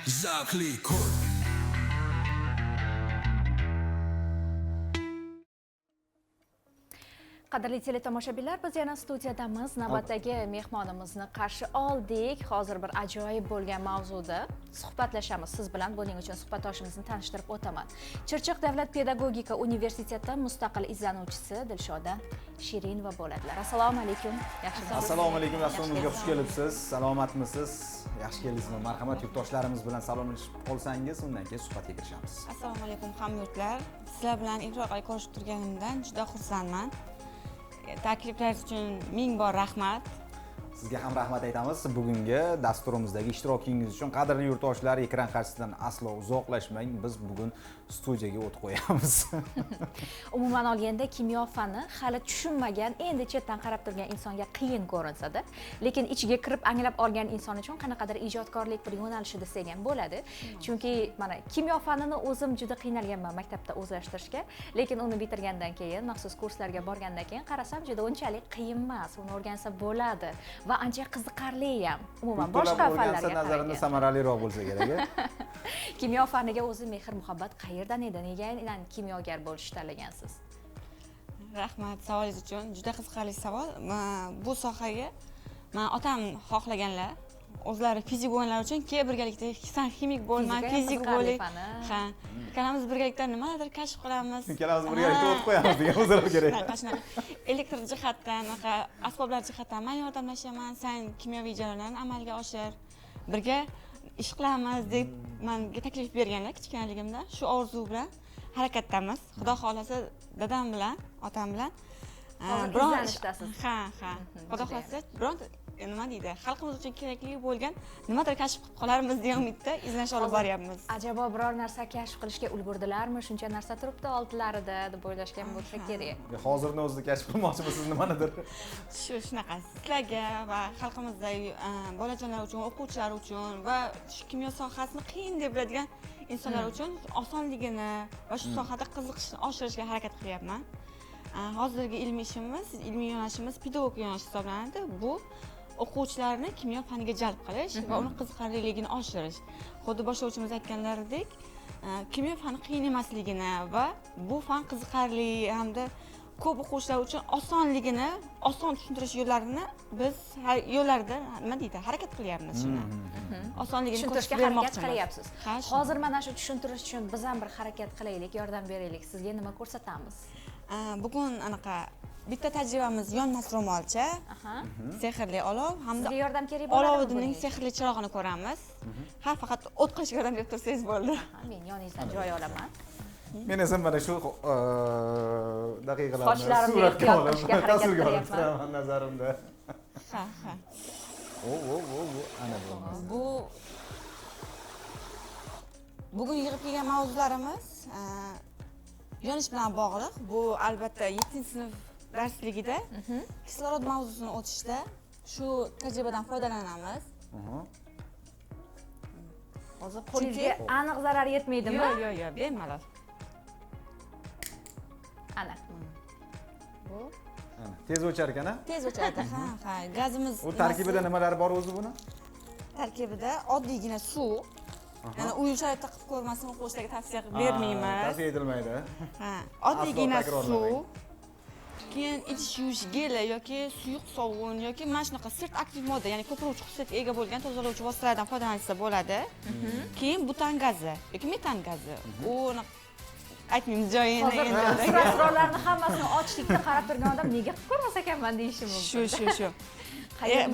Zavqli kun. Qadrli teletomoshabinlar, biz yana studiyadamiz. Navbatdagi mehmonimizni qarshi oldik. Hozir bir ajoyib bo'lgan mavzuda suhbatlashamiz siz bilan. Buning uchun suhbatdoshimizni tanishtirib o'taman. Chirchiq davlat pedagogika universiteti mustaqil izlanuvchisi Dilshoda Shirinova bo'ladilar. Assalomu alaykum. Yaxshimisiz? Assalomu alaykum, dasturimizga xush kelibsiz. Salomatmisiz? Yaxshi keldingizmi? Marhamat, yurtdoshlarimiz bilan salomlashib qolsangiz, undan keyin suhbatga kirishamiz. Assalomu alaykum hamyurtlar. Sizlar bilan efir orqali ko'rishib turganimdan juda xursandman. Takliflaringiz uchun ming bor rahmat. Sizga ham rahmat aytamiz. Bugungi dasturimizdagi ishtirokingiz uchun. Qadrli yurtdoshlar, ekran qarshisidan aslo uzoqlashmang. Biz bugun studiyaga o't qo'yamiz. Umuman olganda kimyo fani hali tushunmagan, endi chetdan qarab turgan insonga qiyin ko'rinsa-da, lekin ichiga kirib anglab olgan inson uchun qanaqadir ijodkorlik bir yo'nalishi desak ham bo'ladi. Chunki mana kimyo fanini o'zim juda qiynalganman maktabda o'zlashtirishga, lekin uni bitirgandan keyin, maxsus kurslarga borgandan keyin qarasam juda unchalik qiyin emas, uni o'rgansa bo'ladi va ancha qiziqarli ham. Umuman boshqa fanlarga nazarimda samaraliroq bo'lsa kerak. Kimyo faniga o'zi mehr muhabbat qayerdan edi? Nega kimyogar bo'lishni tanlagansiz? Rahmat savolingiz uchun. Juda qiziqarli savol. Bu sohaga men otam xohlaganlar, o'zlari fizik bo'lganlar uchun birgalikda san ximik bo'lma, fizik bo'lik. Ha, ikkalamiz birgalikda nimadir kashf qilamiz. Ikkalamiz birgalikda o't qo'yamiz degan o'zaro kerak. Shunaqa elektr jihatdan, asboblar jihatdan men yordamlashaman, sen kimyoviy jarayonlarni amalga oshir. Birga ish qilamiz deb menga taklif berganlar kichkinaligimda. Shu orzu bilan harakatdamiz. Xudo xolasa dadam bilan, otam bilan izlanishdasiz. Ha. Xudo xolasa biron nima deydi, xalqimiz uchun kerakli bo'lgan nimadir kashf qilib qolarmiz degan umidda izlanish olib boryapmiz. Ajabo biror narsa kashf qilishga ulgurdilarmi? Shuncha narsa turibdi oldilarida deb o'ylashgan bo'lsa kerak. Hozirni o'zida kashf qilmoqchimisiz nimanidir? Shunaqa sizlarga va xalqimizda bolajonlar uchun, o'quvchilar uchun va shu kimyo sohasini qiyin deb biladigan insonlar uchun osonligini va shu sohada qiziqishni oshirishga harakat qilyapman. Hozirgi ilmiy yo'nalishimiz pedagog yo'nalish hisoblanadi. Bu o'quvchilarni kimyo faniga jalb qilish va uni qiziqarliligini oshirish. Xuddi boshlovchimiz aytganlaridek, kimyo fani qiyin emasligini va bu fan qiziqarli hamda ko'p o'quvchilar uchun osonligini, oson tushuntirish yo'llarini biz yo'llarda nima deydi, harakat qilyapmiz shuni. Osonligini tushuntirishga harakat qilyapsiz. Hozir mana shu tushuntirish uchun biz ham bir harakat qilaylik, yordam beraylik. Sizga nima ko'rsatamiz? Bugun anaqa bitta tajribamiz yonmas ro'molcha, sehrli olov hamda sizga yordam kerak bo'ladimi? Olovining sehrli chirog'ini ko'ramiz. Ha, faqat o't qilishga yordam berib tursangiz bo'ldi. Men yoningizdan joy olaman. Men esa mana shu daqiqalarni Sochlarimni suratga olib, qilishga harakat tasvirga olib qilyapman. turaman nazarimda. Ha. Ana bu. Bugun yig'ib kelgan mavzularimiz yonish bilan bog'liq. Bu albatta 7-sinf darsligida kislorod mavzusini o'tishda shu tajribadan foydalanamiz. Hozir qo'lingizga aniq zarar yetmaydimi? Yo'q, bemalol. Ana. Bu Tez o'char ekan-a? Tez o'chadi. Ha. Gazimiz. U tarkibida nimalari bor o'zi buni? Tarkibida oddiygina suv. Ya'ni uy sharoitida qilib ko'rmasdan o'quvchilarga tavsiya bermayman. Tavsiya etilmaydi. Ha, oddiygina suv. Keyin idish yuvish geli yoki suyuq sovun yoki mana shunaqa sirt aktiv modda, ya'ni ko'piruvchi xususiyatga ega bo'lgan tozalovchi vositalardan foydalansa bo'ladi. Keyin butan gazi yoki metan gazi. Uni aytmaymiz joyini hozir asrorlarni hammasini ochlikda qarab turgan odam nega qilib ko'rmas ekanman deyishi mumkin. Shu.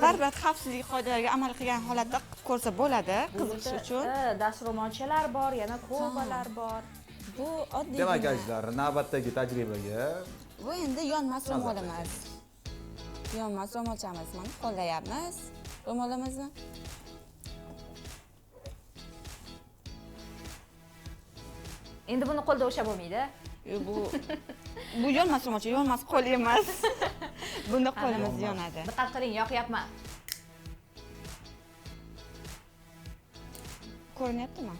Baribir xavfsizlik qoidalariga amal qilgan holatda qilib ko'rsa bo'ladi, qiziqish uchun. Dastro'molchalar bor, yana kovalar bor. Bu oddiy. Demak, yoshlar, navbatdagi tajribaga bu endi yonmas ro'molimiz. Yonmas ro'molchamiz mana qo'llayapmiz. Ro'molimizni Endi buni qo'lda o'sha bo'lmaydi. Bu yonmas ro'molcha, yonmas qo'l emas. Bunda qo'limiz yonadi. Diqqat qiling, yoqyapman. Ko'rinyaptimi?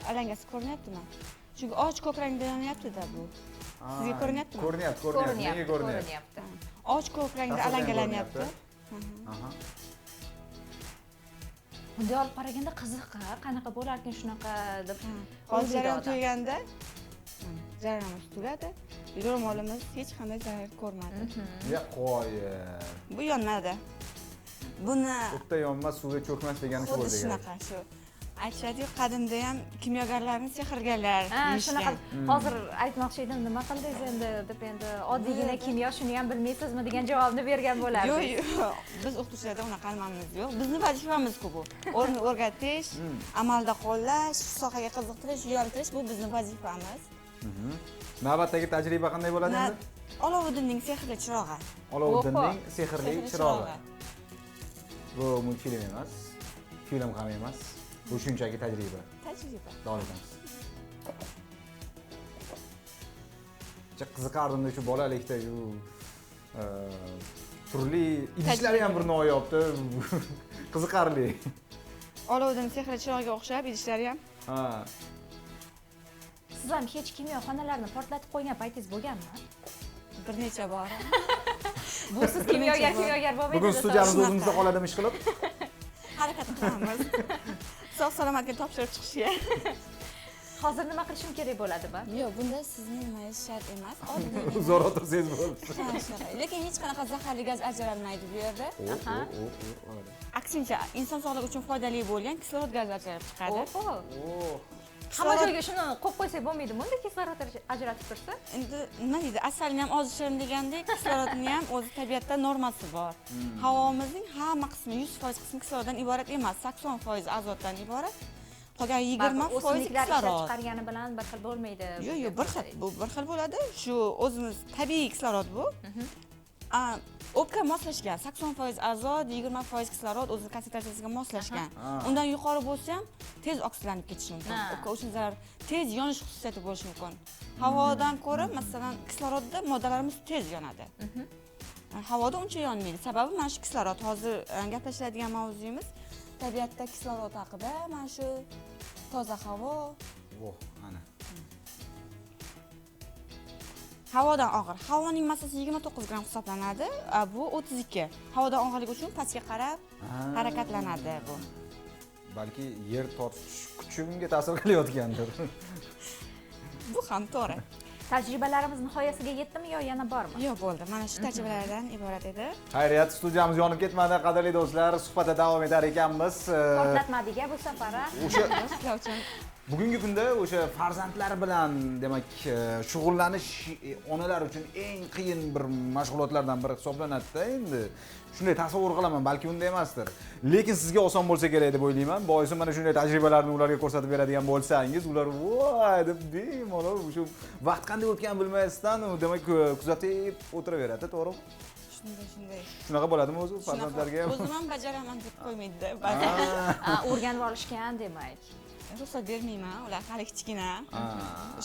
Alangasi ko'rinyaptimi? Chunki och ko'k rangda yonyapti-da bu. Sizga ko'rinyaptimi? Ko'rinyapti. Nega ko'rinyapti? Och ko'k rangda alangalanyapti. bunday olib qaraganda qiziq, qanaqa bo'larkan shunaqa deb. Hozir jarayon tugaganda jarayonimiz tugadi. Ro'molimiz hech qanday zarar ko'rmadi. Ya qo'yib. Bu yonadi. Buni O'tda yonmas, suvga cho'kmas degani shu xuddi bo'ldi. shunaqa shu. Aytishadi, qadimda ham kimyogarlarni sehrgarlar Shunaqa hozir aytmoqchi edim, nima qildingiz endi deb endi oddiygina kimyo shuni ham bilmaysizmi degan javobni bergan bo'lardingiz. Yo'q, biz o'qituvchilarda unaqa nimamiz yo'q. Bizning vazifamiz-ku bu. O'rgatish, amalda qo'llash, sohaga qiziqtirish, yo'ntirish bu bizning vazifamiz. Navbatdagi tajriba qanday bo'ladi endi? Olovuddinning sehrli chirog'i. Olovuddinning sehrli chirog'i. Bu multfilm emas, film ham emas. Bu shunchaki tajriba. Tajriba. Davom etamiz. Qiziqardim shu bolalikda turli idishlari ham bir noyobda. Qiziqarli. Olovuddin sehrli chirog'iga o'xshab idishlari ham. Ha. Siz ham hech kimyoxonalarni portlatib qo'ygan paytingiz bo'lganmi? Bir necha bor. Bu siz kimyogar bo'lmaysiz. Bugun studiyamiz o'zimizda qoladimi ish qilib? Harakat qilamiz. Sog' salomatga topshirib chiqishga. Hozir nima qilishim kerak bo'ladimi? Yo'q, bunda sizning nimangiz shart emas. Oddiy. Zo'r o'tirsangiz bo'ldi. Lekin hech qanaqa zaharli gaz ajralmaydi bu yerda. Aha. Aksincha, inson sog'lig'i uchun foydali bo'lgan kislorod gazi ajralib chiqadi. Oho. Hamma joyga shuni qo'yib qo'ysak bo'lmaydimi? Unda kislorod ajratib tursa? Endi nima deydi? Asalni ham ozishirim degandek, kislorodning ham o'zi tabiatda normasi bor. Havomizning hamma qismi 100% qismi kisloroddan iborat emas, 80% azotdan iborat. Qolgan 20% kislorod. Chiqargani bilan bir xil bo'lmaydi. Yo'q, bir xil. Bu bir xil bo'ladi. Shu o'zimiz tabiiy kislorod bu. O'pka moslashgan, 80% azot, 20% kislorod o'zining konsentratsiyasiga moslashgan. Undan yuqori bo'lsa ham tez oksidlanib ketishi mumkin. O'pka uchun zarar, tez yonish xususiyati bo'lishi mumkin. Havodan ko'ra, masalan, kislorodda moddalarimiz tez yonadi. Havoda uncha yonmaydi. Sababi mana shu kislorod. Hozir gaplashadigan mavzuyimiz tabiatda kislorod haqida, mana shu toza havo. Ana. Havodan og'ir. Havoning massasi 29 gramm hisoblanadi. Bu 32. Havodan og'irligi uchun pastga qarab harakatlanadi bu. Balki yer tortish kuchi bunga ta'sir qilayotgandir. Bu ham to'g'ri. Tajribalarimiz nihoyasiga yetdimi yo yana bormi? Yo'q, bo'ldi. Mana shu tajribalardan iborat edi. Xayriyat, studiyamiz yonib ketmadi, qadrli do'stlar. Suhbatda davom etar ekanmiz. Portlatmadik bu safar. O'sha bugungi kunda o'sha farzandlar bilan demak shug'ullanish onalar uchun eng qiyin bir mashg'ulotlardan biri hisoblanadi-da endi. Shunday tasavvur qilaman, balki unday emasdir. Lekin sizga oson bo'lsa kerak deb o'ylayman. Boisi mana shunday tajribalarni ularga ko'rsatib beradigan bo'lsangiz, ular voy deb bemalol shu vaqt qanday o'tganini bilmasdan, demak kuzatib o'tiraveradi, to'g'rimi? Shunday. Shunaqa bo'ladimi o'zi farzandlarga? O'zim ham bajaraman deb qo'ymaydi-da ba'zan. O'rganib olishgan demak. Ruxsat bermayman, ular hali kichkina.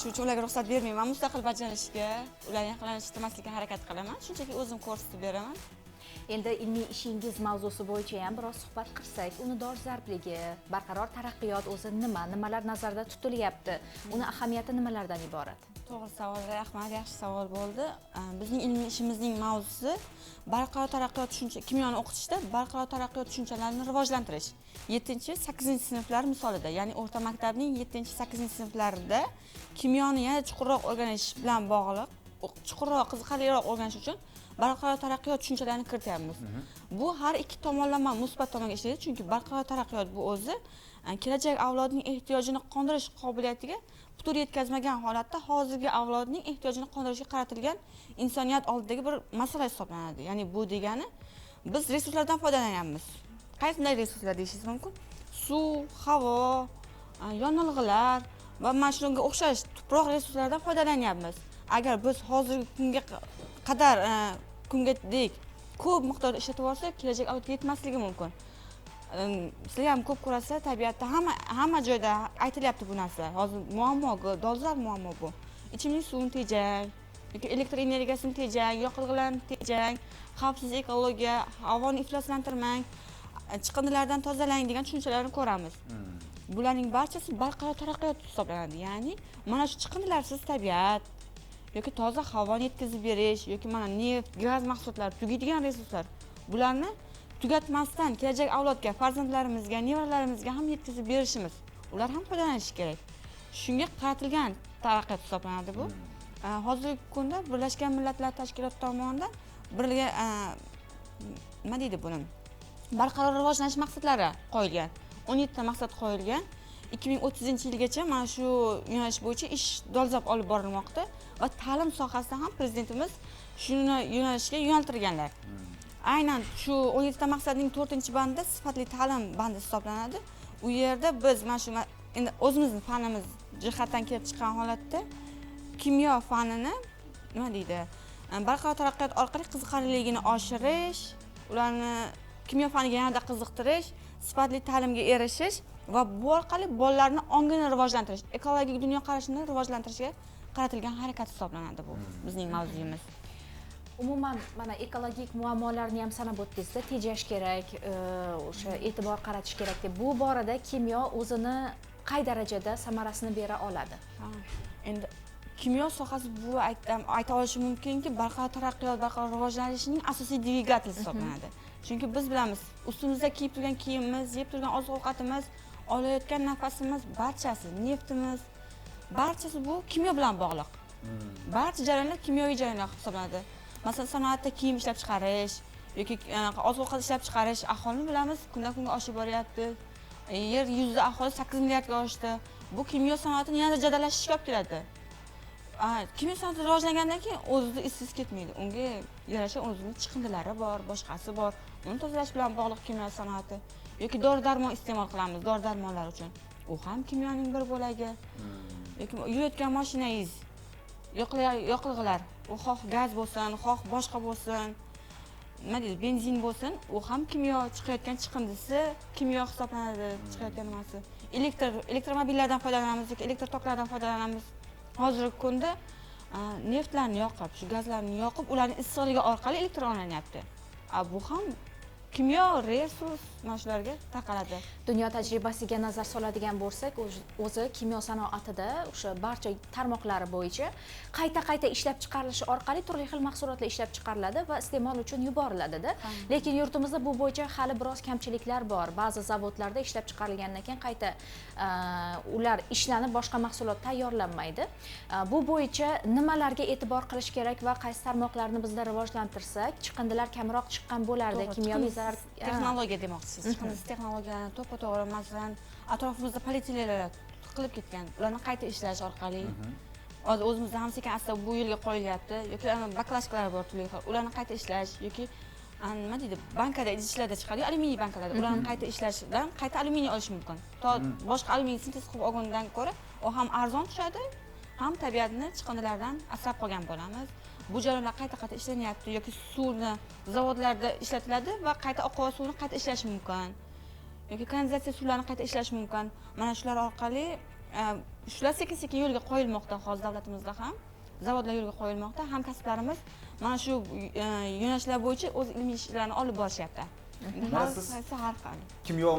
Shuning uchun ularga ruxsat bermayman, mustaqil bajarishga, ularni yaqinlashtirmaslikka harakat qilaman. Shunchaki o'zim ko'rsatib beraman. Endi ilmiy ishingiz mavzusi bo'yicha ham biroz suhbat qilsak, unidor zarbligi, barqaror taraqqiyot o'zi nimalar nazarda tutilyapti? Uni ahamiyati nimalardan iborat? To'g'ri savol, rahmat, yaxshi savol bo'ldi. Bizning ilmiy ishimizning mavzusi barqaror taraqqiyot tushunchasi, kimyoni o'qitishda barqaror taraqqiyot tushunchalarini rivojlantirish. 7-8-sinflar misolida, ya'ni o'rta maktabning 7-8-sinflarida kimyoni yana chuqurroq o'rganish bilan bog'liq, chuqurroq, qiziqarliroq o'rganish uchun barqaror taraqqiyot tushunchalarini kirityapmiz. Bu har ikki tomonlama musbat tomonga ishlaydi, chunki barqaror taraqqiyot bu o'zi kelajak avlodning ehtiyojini qondirish qobiliyatiga putur yetkazmagan holatda hozirgi avlodning ehtiyojini qondirishga qaratilgan insoniyat oldidagi bir masala hisoblanadi. Ya'ni bu degani biz resurslardan foydalanyapmiz. Qaysiday resurslar deyishingiz mumkin? Suv, havo, yonilg'ilar va mana shunga o'xshash tuproq resurslaridan foydalanyapmiz. Agar biz hozirgi kunga qadar kungadek ko'p miqdorda ishlatib olsak, kelajak avlodga yetmasligi mumkin. Sizlar ham ko'p ko'rasiz, tabiatda hamma joyda aytilyapti bu narsa. Hozir muammo, dolzarb muammo bu. Ichimlik suvini tejang, yoki elektr energiyasini tejang, yoqilg'ilarni tejang, xavfsiz ekologiya, havoni ifloslantirmang, chiqindilardan tozalang degan tushunchalarni ko'ramiz. Bularning barchasi barqaror taraqqiyot hisoblanadi. Ya'ni mana shu chiqindilarsiz tabiat yoki toza havoni yetkazib berish yoki mana neft, gaz mahsulotlari, tugaydigan resurslar. Bularni tugatmasdan kelajak avlodga, farzandlarimizga, nevaralarimizga ham yetkazib berishimiz, ular ham foydalanishi kerak. Shunga qaratilgan taraqqiyot hisoblanadi bu. Hozirgi kunda Birlashgan Millatlar Tashkiloti tomonidan birga nima deydi buni? Barqaror rivojlanish maqsadlari qo'yilgan. 17 ta maqsad qo'yilgan. 2030-yilgacha mana shu yo'nalish bo'yicha ish dolzarb olib borilmoqda va ta'lim sohasida ham prezidentimiz shuni yo'nalishga yo'naltirganlar. Aynan shu 17 ta maqsadning 4-bandi sifatli ta'lim bandi hisoblanadi. U yerda biz mana shu endi o'zimizning fanimiz jihatdan kelib chiqqan holatda kimyo fanini nima deydi? Barqaror taraqqiyot orqali qiziqarliligini oshirish, ularni kimyo faniga yanada qiziqtirish, sifatli ta'limga erishish va bu orqali bolalarni ongini rivojlantirish, ekologik dunyoqarashini rivojlantirishga qaratilgan harakat hisoblanadi bu bizning mavzuyimiz. Umuman mana ekologik muammolarni ham sanab o'tdingizda, tejash kerak, o'sha e'tibor qaratish kerak deb. Bu borada kimyo o'zini qay darajada samarasini bera oladi? Endi kimyo sohasi bu ayta olishim mumkinki, barqaror taraqqiyot, barqaror rivojlanishning asosiy dvigateli hisoblanadi. Chunki biz bilamiz, ustimizda kiyib turgan kiyimimiz, yeb turgan oziq-ovqatimiz, olayotgan nafasimiz, barchasi, neftimiz, barchasi bu kimyo bilan bog'liq. Barcha jarayonlar kimyoviy jarayonlar hisoblanadi. Masalan, sanoatda kiyim ishlab chiqarish yoki oziq-ovqat ishlab chiqarish, aholini bilamiz, kundan-kunga oshib boryapti. Yer yuzida aholi 8 milliardga oshdi. Bu kimyo sanoatini yanada jadallashishga olib keladi. Kimyo sanoati rivojlangandan keyin o'zida izsiz ketmaydi. Unga yarasha o'zining chiqindilari bor, boshqasi bor. Uni tozalash bilan bog'liq kimyo sanoati. Yoki dori-darmon iste'mol qilamiz, dori-darmonlar uchun. U ham kimyoning bir bo'lagi. Yoki yurayotgan mashinangiz, yoqilg'ilar, u xoh gaz bo'lsin, xoh boshqa bo'lsin, nima deydi, benzin bo'lsin, u ham kimyo chiqayotgan chiqindisi, kimyo hisoblanadi, chiqayotgan nimasi. Elektromobillardan foydalanamiz, elektr toklardan foydalanamiz. Hozirgi kunda neftlarni yoqib, shu gazlarni yoqib, ularning issiqligi orqali elektr olanyapti. Bu ham kimyo resurs mana shularga taqaladi. Dunyo tajribasiga nazar soladigan bo'lsak, o'zi kimyo sanoatida o'sha barcha tarmoqlari bo'yicha qayta ishlab chiqarilishi orqali turli xil mahsulotlar ishlab chiqariladi va iste'mol uchun yuboriladi-da. Lekin yurtimizda bu bo'yicha hali biroz kamchiliklar bor. Ba'zi zavodlarda ishlab chiqarilgandan keyin qayta ular ishlanib boshqa mahsulot tayyorlanmaydi. Bu bo'yicha nimalarga e'tibor qilish kerak va qaysi tarmoqlarni bizda rivojlantirsak, chiqindilar kamroq chiqqan bo'lardi, kimyoviy texnologiya demoqchisiz. Chiqindisiz texnologiyalarni to'g'ri, masalan, atrofimizda polietilenlar tiqilib ketgan. Ularni qayta ishlash orqali hozir o'zimizda ham sekin-asta bu yo'lga qo'yilyapti. Yoki baklashkalar bor turli xil. Ularni qayta ishlash yoki nima deydi, bankada idishlarda chiqadi, alyuminiy bankalarda. Ularni qayta ishlashdan qayta alyuminiy olish mumkin. Boshqa alyuminiy sintez qilib olgandan ko'ra, u ham arzon tushadi, ham tabiatni chiqindilardan asrab qolgan bo'lamiz. Bu jarayonlar qayta ishlanyapti yoki suvni zavodlarda ishlatiladi va qayta oqova suvni qayta ishlash mumkin. Yoki kanalizatsiya suvlarini qayta ishlash mumkin. Mana shular orqali shular sekin-sekin yo'lga qo'yilmoqda hozir davlatimizda ham. Zavodlar yo'lga qo'yilmoqda. Hamkasblarimiz mana shu yo'nalishlar bo'yicha o'z ilmiy ishlarini olib borishyapti. Siz kimyo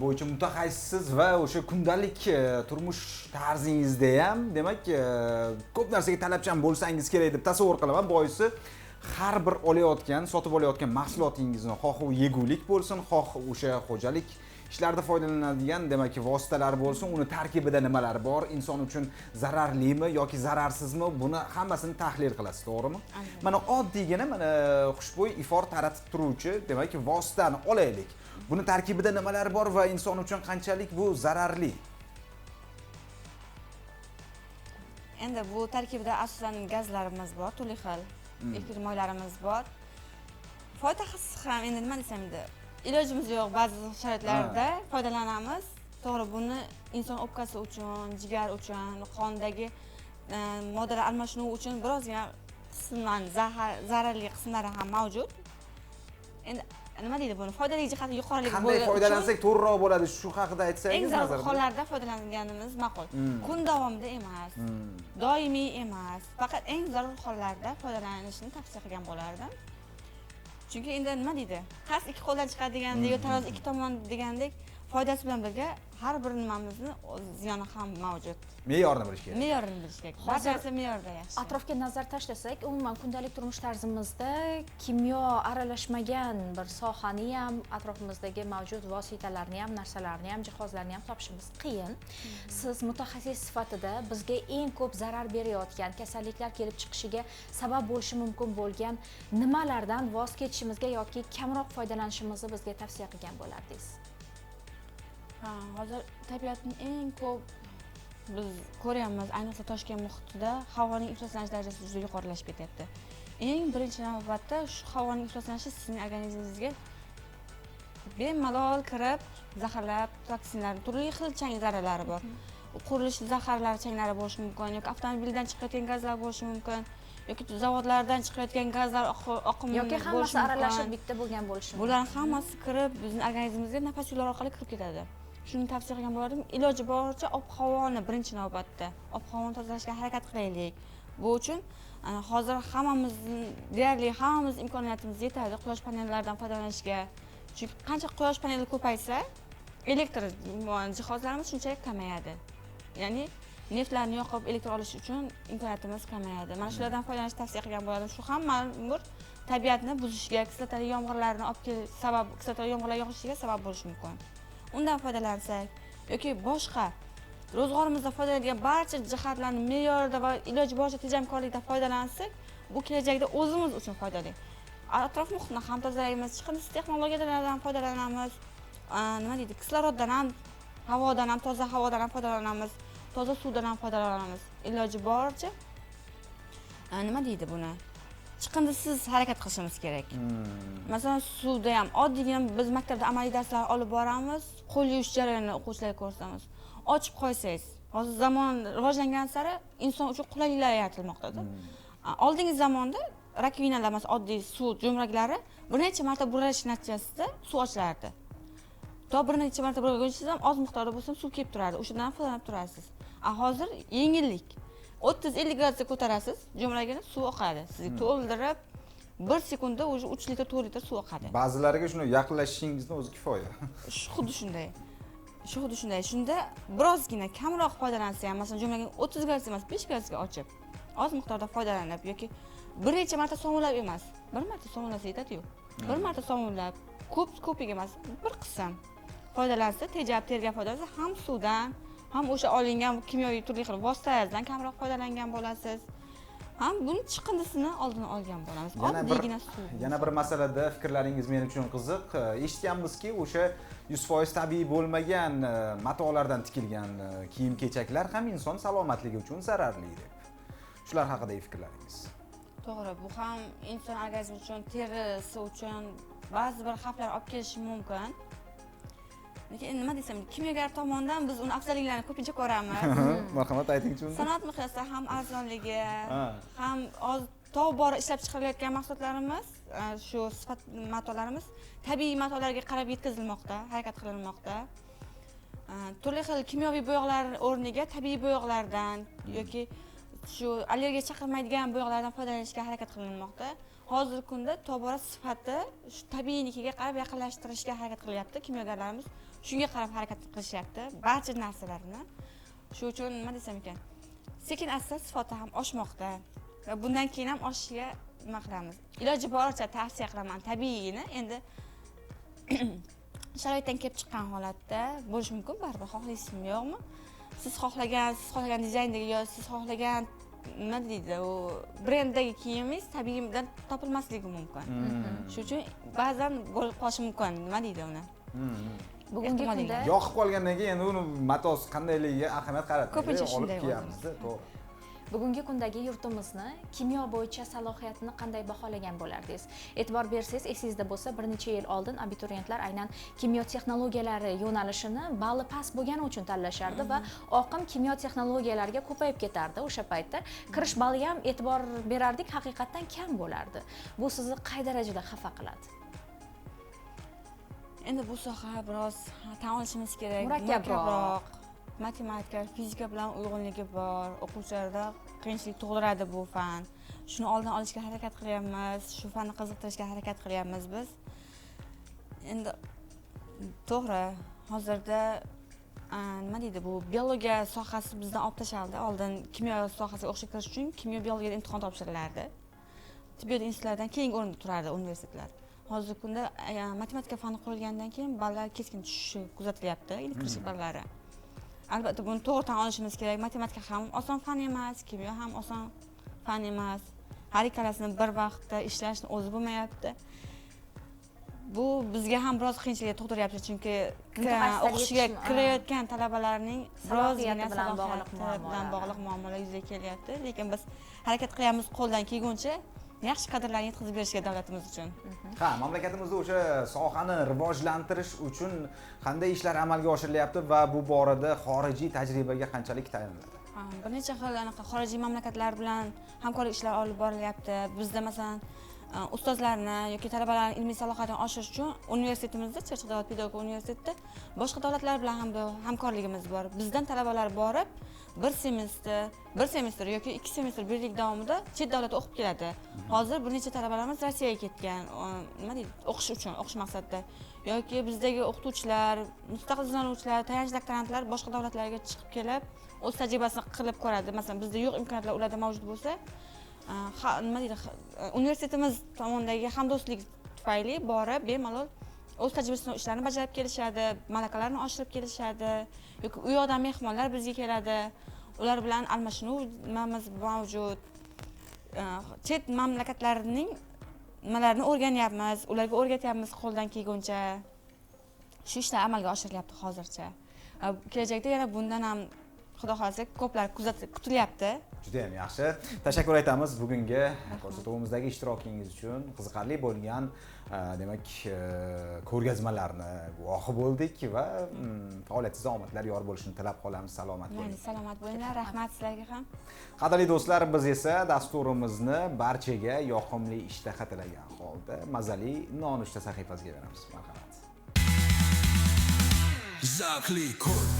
bo'yicha mutaxassissiz va o'sha kundalik turmush tarzingizda ham, demak, ko'p narsaga talabchan bo'lsangiz kerak deb tasavvur qilaman. Boisi har bir olayotgan, sotib olayotgan mahsulotingizni, xoh u yegulik bo'lsin, xoh o'sha xo'jalik ishlarda foydalanadigan, demak, vositalar bo'lsin, uni tarkibida nimalar bor, inson uchun zararlimi yoki zararsizmi, buni hammasini tahlil qilasiz, to'g'rimi? Mana oddiygina mana xushbo'y ifor taratib turuvchi, demak, vositani olaylik. Buni tarkibida nimalar bor va inson uchun qanchalik bu zararli? Endi bu tarkibida asosan gazlarimiz bor, turli xil efir moylarimiz bor. Foydasi ham endi nima desam edi, ilojimiz yo'q, ba'zi sharoitlarda foydalanamiz. To'g'ri, buni inson o'pkasi uchun, jigar uchun, qondagi moddalar almashinuvi uchun birozgina qisman zararli qismlari ham mavjud. Endi nima deydi buni? Foydali jihati yuqoriligi bo'yicha qanday foydalansak to'g'riroq bo'ladi, shu haqida aytsangiz. Eng zarur hollarda foydalanganimiz ma'qul. Kun davomida emas, doimiy emas, faqat eng zarur hollarda foydalanishni tavsiya qilgan bo'lardim. Chunki endi nima deydi? Qas ikki qo'ldan chiqadi degandek, taroz ikki tomon degandek, foydasi bilan birga har bir nimamizni ziyoni ham mavjud. Me'yorni bilish kerak. Me'yorini bilish kerak. Barchasi me'yorda yaxshi. Atrofga nazar tashlasak, umuman kundalik turmush tarzimizda kimyo aralashmagan bir sohani ham, atrofimizdagi mavjud vositalarni ham, narsalarni ham, jihozlarni ham topishimiz qiyin. Siz mutaxassis sifatida bizga eng ko'p zarar berayotgan kasalliklar kelib chiqishiga sabab bo'lishi mumkin bo'lgan nimalardan voz kechishimizga yoki kamroq foydalanishimizni bizga tavsiya qilgan bo'lardingiz? Hozir tabiatning eng ko'p biz ko'ryapmiz, ayniqsa Toshkent muhitida havoning ifloslanish darajasi juda yuqorilashib ketyapti. Eng birinchi navbatda shu havoning ifloslanishi sizning organizmingizga bemalol kirib, zaharlab, toksinlar, turli xil chang zarralari bor. Qurilish zaharlari changlari bo'lishi mumkin, yoki avtomobildan chiqayotgan gazlar bo'lishi mumkin, yoki zavodlardan chiqayotgan gazlar oqimi yoki hammasi aralashib bitta bo'lgan bo'lishi mumkin. Bular hammasi kirib, bizning organizmimizga nafas yo'llari orqali kirib ketadi. Shuni tavsiya qilgan bo'lardim, iloji boricha ob-havoni birinchi navbatda ob-havoni tozalashga harakat qilaylik. Bu uchun hozir deyarli hammamiz imkoniyatimiz yetadi quyosh panellaridan foydalanishga. Chunki qancha quyosh paneli ko'paysa, elektr jihozlarimiz shunchalik kamayadi. Ya'ni neftlarni yoqib elektr olish uchun imkoniyatimiz kamayadi. Mana shulardan foydalanishni tavsiya qilgan bo'lardim. Shu ham ma'lum tabiatni buzishga, kislotali yomg'irlarni kislotali yomg'irlar yog'ishiga sabab bo'lishi mumkin. Undan foydalansak yoki boshqa ro'zg'orimizda foydalanadigan barcha jihatlarni me'yorida va iloji boricha tejamkorlikda foydalansak, bu kelajakda o'zimiz uchun foydali. Atrof muhitni ham tozalaymiz, chiqindisiz texnologiyalardan foydalanamiz. Nima deydi? Kisloroddan ham, havodan ham, toza havodan ham foydalanamiz, toza suvdan ham foydalanamiz. Iloji boricha nima deydi buni? Chiqindisiz harakat qilishimiz kerak. Masalan, suvda ham oddiygina biz maktabda amaliy darslar olib boramiz, qo'l yuvish jarayonini o'quvchilarga ko'rsatamiz. Ochib qo'ysangiz, hozir zamon rivojlangan sari inson uchun qulayliklar yaratilmoqda. Oldingi zamonda rakvinalar, masalan, oddiy suv jo'mraklari bir necha marta buralish natijasida suv ochilardi. To bir necha marta buralguncha ham oz miqdorda bo'lsa suv kelib turardi. O'shadan foydalanib turasiz. Hozir yengillik. 30-50 gradusga ko'tarasiz, jo'mragini suv oqadi. Sizga to'ldirib 1 sekundda 3 litr, 4 litr suv oqadi. Ba'zilariga shuni yaqinlashishingizni o'zi kifoya. Xuddi shunday. Shunda birozgina kamroq foydalansa ham, masalan, jo'mragini 30 gradus emas, 5 gradusga ochib, oz miqdorda foydalanib yoki bir necha marta so'mlab emas, bir marta so'mlasa yetadi-yu. Bir marta so'mlab, ko'piga emas, bir qism foydalansa, tejab terga foydalansa, ham suvdan, ham o'sha olingan kimyoviy turli xil vositalardan kamroq foydalangan bo'lasiz. Ham buni chiqindisini oldini olgan bo'lamiz. Oddiygina suv. Yana bir masalada fikrlaringiz men uchun qiziq. Eshitganmizki, o'sha 100% tabiiy bo'lmagan matolardan tikilgan kiyim-kechaklar ham inson salomatligi uchun zararli deb. Shular haqidagi fikrlaringiz? To'g'ri, bu ham inson organizmi uchun, terisi uchun ba'zi bir xavflar olib kelishi mumkin. Lekin nima desam, kimyogar tomonidan biz uni afzalliklarini ko'pincha ko'ramiz. Marhamat, ayting-chi unda. Sanoat miqyosida ham arzonligi, ham tobora ishlab chiqarilayotgan mahsulotlarimiz, shu sifat matolarimiz tabiiy matolarga qarab yetkazilmoqda, harakat qilinmoqda. Turli xil kimyoviy bo'yoqlar o'rniga tabiiy bo'yoqlardan yoki shu allergiya chaqirmaydigan bo'yoqlardan foydalanishga harakat qilinmoqda. Hozirgi kunda tobora sifati shu tabiiynikiga qarab yaqinlashtirishga harakat qilyapti kimyogarlarimiz. Shunga qarab harakat qilishyapti barcha narsalarni. Shu uchun nima desam ekan, sekin-asta sifati ham oshmoqda va bundan keyin ham oshishiga nima qilamiz? Iloji boricha tavsiya qilaman tabiiyni. Endi sharoitdan kelib chiqqan holatda bo'lishi mumkin, baribir xohlaysizmi, yo'qmi? Siz xohlagan dizayndagi yo siz xohlagan nima deydi, u brenddagi kiyimingiz tabiiydan topilmasligi mumkin. Shuning uchun ba'zan bo'lib qolishi mumkin. Nima deydi uni? Bugungi kunda yoqib qolgandan keyin endi uni matosi qandayligiga ahamiyat qaratmaydi. Ko'pincha shunday qilamiz, to'g'ri. bugungi kundagi yurtimizni kimyo bo'yicha salohiyatini qanday baholagan bo'lardingiz? E'tibor bersangiz, esingizda bo'lsa, bir necha yil oldin abituriyentlar aynan kimyo texnologiyalari yo'nalishini balli past bo'lgani uchun tanlashardi va oqim kimyo texnologiyalariga ko'payib ketardi. O'sha paytda kirish balli ham e'tibor berardik, haqiqatan kam bo'lardi. Bu sizni qay darajada xafa qiladi? Endi bu soha biroz tan olishimiz kerak. Murakkabroq. Matematika, fizika bilan uyg'unligi bor. O'quvchilarda qiyinchilik tug'diradi bu fan. Shuni oldin olishga harakat qilyapmiz, shu fanni qiziqtirishga harakat qilyapmiz biz. Endi to'g'ri, hozirda nima deydi bu biologiya sohasi bizdan olib tashlandi. Oldin kimyo sohasiga o'qishga kirish uchun kimyo biologiyada imtihon topshirilardi. Tibbiyot institutlaridan keyingi o'rinda turardi universitetlar. Hozirgi kunda matematika fani qo'yilgandan keyin ballar keskin tushishi kuzatilyapti, kirishlik ballari. Albatta buni to'g'ri tan olishimiz kerak. Matematika ham oson fan emas, kimyo ham oson fan emas. Har ikkalasini bir vaqtda ishlashni o'zi bo'lmayapti. Bu bizga ham biroz qiyinchilik tug'diryapti, chunki o'qishga kirayotgan talabalarning birozgina bilan bog'liq muammolar yuzaga kelyapti. Lekin biz harakat qilyapmiz qo'ldan kelguncha yaxshi kadrlarni yetkazib berishga davlatimiz uchun. Ha, mamlakatimizda o'sha sohani rivojlantirish uchun qanday ishlar amalga oshirilyapti va bu borada xorijiy tajribaga qanchalik tayaniladi? Bir necha xil anaqa xorijiy mamlakatlar bilan hamkorlik ishlari olib borilyapti. Bizda masalan ustozlarni yoki talabalarning ilmiy salohiyatini oshirish uchun universitetimizda, Chirchiq davlat pedagogika universitetida boshqa davlatlar bilan ham hamkorligimiz bor. Bizdan talabalar borib, bir semestr yoki 2 semestr birlik davomida chet davlatda o'qib keladi. Hozir bir necha talabalarimiz Rossiyaga ketgan, nima deydi, o'qish uchun, o'qish maqsadida. Yoki bizdagi o'qituvchilar, mustaqil izlanuvchilar, tayanch doktorantlar boshqa davlatlarga chiqib kelib, o'z tajribasini qilib ko'radi. Masalan, bizda yo'q imkoniyatlar ularda mavjud bo'lsa, nima deydi, universitetimiz tomonidan hamdo'stlik tufayli borib bemalol o'z tajribasini ishlarini bajarib kelishadi, malakalarni oshirib kelishadi, yoki u yoqdan mehmonlar bizga keladi, ular bilan almashinuvimiz mavjud. Chet mamlakatlarning nimalarni o'rganyapmiz, ularga o'rgatyapmiz qo'ldan kelguncha. Shu ishlar amalga oshirilyapti hozircha. Kelajakda yana bundan ham Xudo xolasa ko'plar kutilyapti. Juda ham yaxshi. Tashakkur aytamiz bugungi ko'rsatuvimizdagi ishtirokingiz uchun. Qiziqarli bo'lgan, demak, ko'rgazmalarni guvohi bo'ldik va faoliyatingizda omadlar yor bo'lishini tilab qolamiz. Salomat bo'ling. Salomat bo'linglar. Rahmat sizlarga ham. Qadrli do'stlar, biz esa dasturimizni barchaga yoqimli ishtaha tilagan holda mazali nonushta sahifasiga beramiz. Marhamat. Zakli Kod